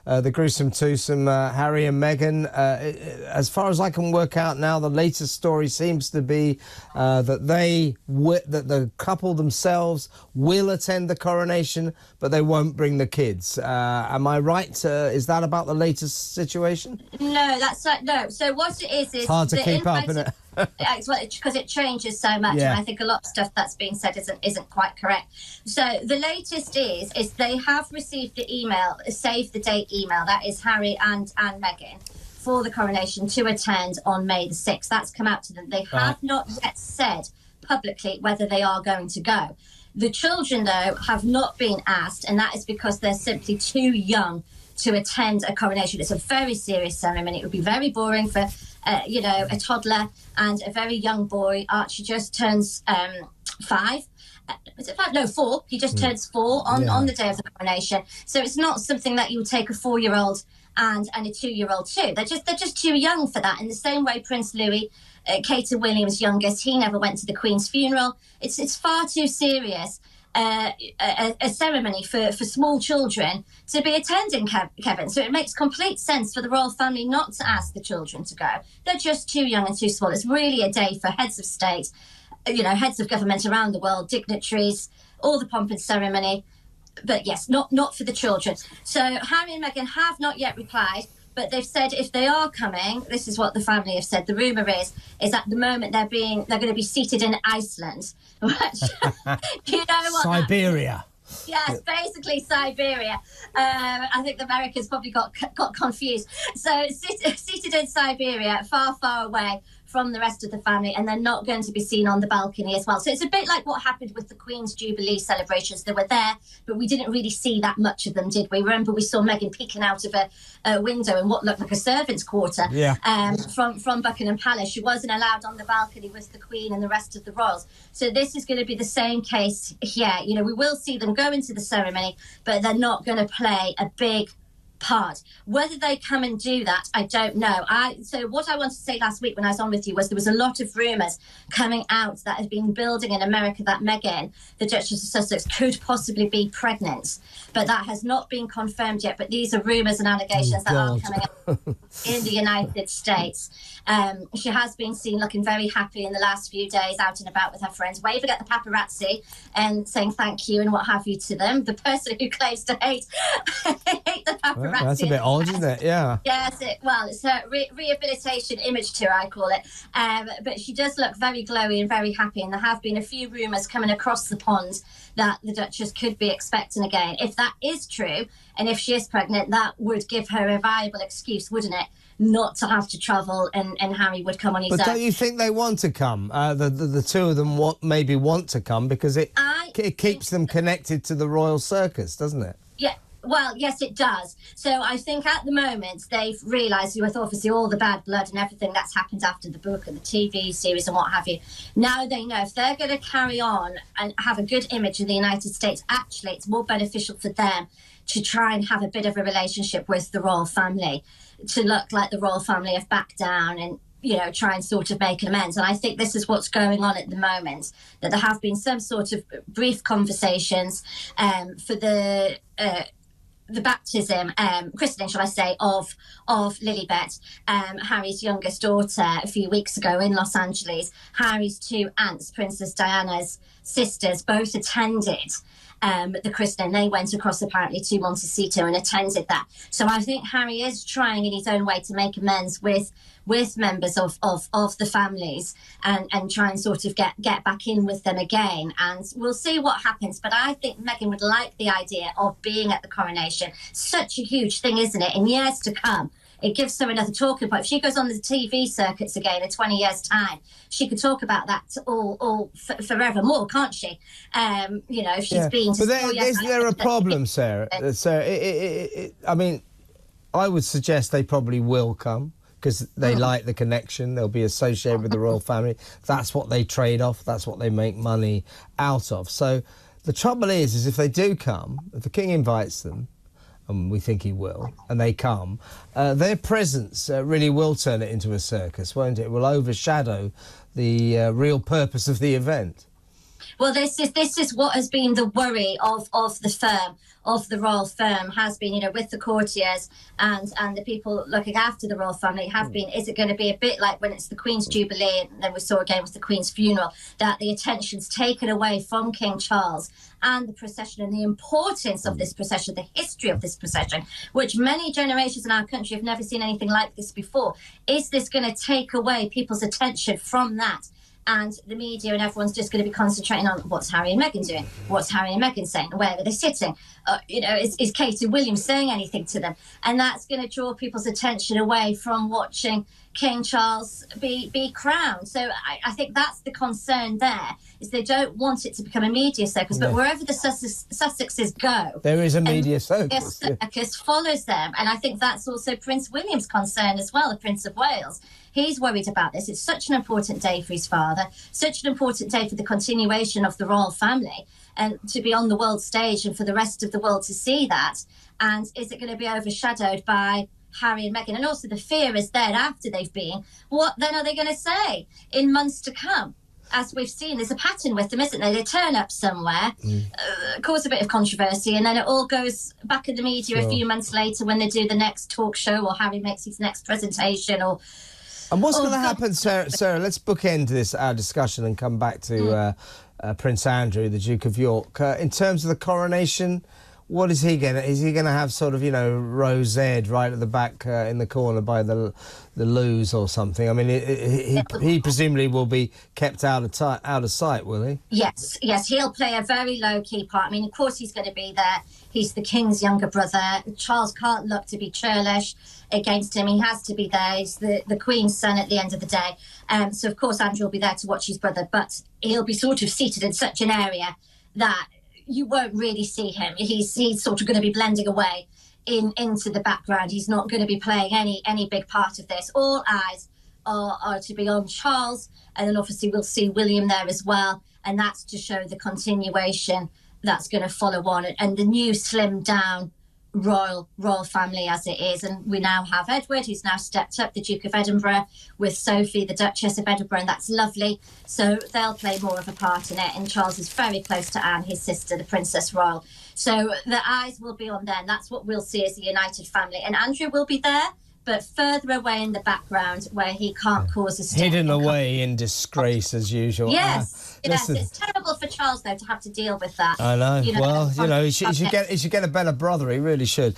the gruesome twosome, Harry and Meghan. As far as I can work out now, the latest story seems to be that that the couple themselves will attend the coronation, but they won't bring the kids. Am I right? Is that about the latest situation? No, that's no. So what it is It's hard to keep up, isn't it? Because it changes so much, and I think a lot of stuff that's being said isn't quite correct. So the latest is they have received the email, a save the date email, that is Harry and Meghan, for the coronation to attend on May the 6th. That's come out to them. They have not yet said publicly whether they are going to go. The children, though, have not been asked, and that is because they're simply too young to attend a coronation. It's a very serious ceremony. It would be very boring for a toddler and a very young boy. Archie just turns 5. Is it 5? No, 4. He just turns 4 on the day of the coronation. So it's not something that you would take a 4-year-old and a 2-year-old to. They're just too young for that. In the same way, Prince Louis, Kate and William's youngest, he never went to the Queen's funeral. It's far too serious a ceremony for small children to be attending, Kevin. So it makes complete sense for the royal family not to ask the children to go. They're just too young and too small. It's really a day for heads of state, heads of government around the world, dignitaries, all the pomp and ceremony. But yes, not for the children. So Harry and Meghan have not yet replied, but they've said if they are coming, this is what the family have said. The rumour is at the moment they're going to be seated in Iceland. Which, you know what? Siberia. Yes, basically Siberia. I think the Americans probably got confused. So seated in Siberia, far, far away from the rest of the family, and they're not going to be seen on the balcony as well. So it's a bit like what happened with the Queen's Jubilee celebrations. They were there, but we didn't really see that much of them, did we? Remember, we saw Meghan peeking out of a window in what looked like a servant's quarter from Buckingham Palace. She wasn't allowed on the balcony with the Queen and the rest of the royals. So this is going to be the same case here. We will see them go into the ceremony, but they're not going to play a big part. Whether they come and do that, I don't know. So what I wanted to say last week when I was on with you was there was a lot of rumours coming out that had been building in America that Meghan, the Duchess of Sussex, could possibly be pregnant. But that has not been confirmed yet. But these are rumours and allegations that are coming out in the United States. She has been seen looking very happy in the last few days, out and about with her friends, waving at the paparazzi and saying thank you and what have you to them. The person who claims to hate the paparazzi. Well, that's a bit odd, isn't it? Yeah. Yes, it's her rehabilitation image tour, I call it. But she does look very glowy and very happy, and there have been a few rumours coming across the pond that the Duchess could be expecting again. If that is true, and if she is pregnant, that would give her a viable excuse, wouldn't it, not to have to travel, and Harry would come on his own. But don't you think they want to come? The two of them maybe want to come because it keeps them connected to the royal circus, doesn't it? Yeah. Well, yes, it does. So I think at the moment they've realised, with obviously all the bad blood and everything that's happened after the book and the TV series and what have you, now they know if they're going to carry on and have a good image in the United States, actually it's more beneficial for them to try and have a bit of a relationship with the royal family, to look like the royal family have backed down and try and sort of make an amends. And I think this is what's going on at the moment, that there have been some sort of brief conversations for the baptism, christening, shall I say, of Lilibet, Harry's youngest daughter, a few weeks ago in Los Angeles. Harry's 2 aunts, Princess Diana's sisters, both attended the christening. They went across apparently to Montecito and attended that. So I think Harry is trying in his own way to make amends with members of the families and try and sort of get back in with them again. And we'll see what happens. But I think Meghan would like the idea of being at the coronation. Such a huge thing, isn't it? In years to come, it gives her another talking point. If she goes on the TV circuits again in 20 years' time, she could talk about that all forevermore, can't she? If she's been to... But isn't there a problem, Sarah? I mean, I would suggest they probably will come, because they like the connection. They'll be associated with the royal family. That's what they trade off. That's what they make money out of. So the trouble is if they do come, if the king invites them, and we think he will, and they come, their presence really will turn it into a circus, won't it? It will overshadow the real purpose of the event. Well, this is what has been the worry of the firm, of the royal firm, has been, with the courtiers and the people looking after the royal family have been, is it going to be a bit like when it's the Queen's Jubilee, and then we saw again with the Queen's funeral, that the attention's taken away from King Charles and the procession and the importance of this procession, the history of this procession, which many generations in our country have never seen anything like this before. Is this going to take away people's attention from that? And the media and everyone's just going to be concentrating on what's Harry and Meghan doing, what's Harry and Meghan saying, where are they sitting, is Katie Williams saying anything to them? And that's going to draw people's attention away from watching King Charles be crowned. So I think that's the concern there, is they don't want it to become a media circus. But wherever the Sussexes go, there is a media circus. The circus follows them. And I think that's also Prince William's concern as well, the Prince of Wales. He's worried about this. It's such an important day for his father, such an important day for the continuation of the royal family, and to be on the world stage and for the rest of the world to see that. And is it going to be overshadowed by Harry and Meghan? And also the fear is then, after they've been, what then are they going to say in months to come? As we've seen, there's a pattern with them, isn't there? They turn up somewhere, cause a bit of controversy, and then it all goes back in the media a few months later when they do the next talk show, or Harry makes his next presentation, or... And what's going to happen, Sarah? Let's bookend our discussion and come back to Prince Andrew, the Duke of York. In terms of the coronation, what is he going to... Is he going to have sort of, Rose Ed right at the back in the corner by the loos or something? I mean, he presumably will be kept out of sight, will he? Yes, he'll play a very low-key part. I mean, of course he's going to be there. He's the King's younger brother. Charles can't look to be churlish against him. He has to be there. He's the Queen's son at the end of the day. So, of course, Andrew will be there to watch his brother, but he'll be sort of seated in such an area that you won't really see him. He's sort of going to be blending away into the background. He's not going to be playing any big part of this. All eyes are to be on Charles, and then obviously we'll see William there as well, and that's to show the continuation that's going to follow on, and the new slimmed down royal family as it is. And we now have Edward, who's now stepped up, the Duke of Edinburgh, with Sophie, the Duchess of Edinburgh, and that's lovely. So they'll play more of a part in it. And Charles is very close to Anne, his sister, the Princess Royal. So the eyes will be on them. That's what we'll see as a united family. And Andrew will be there, but further away in the background where he can't cause a stink. Hidden away in disgrace as usual. Yes, it's terrible for Charles, though, to have to deal with that. I know. He should get a better brother. He really should.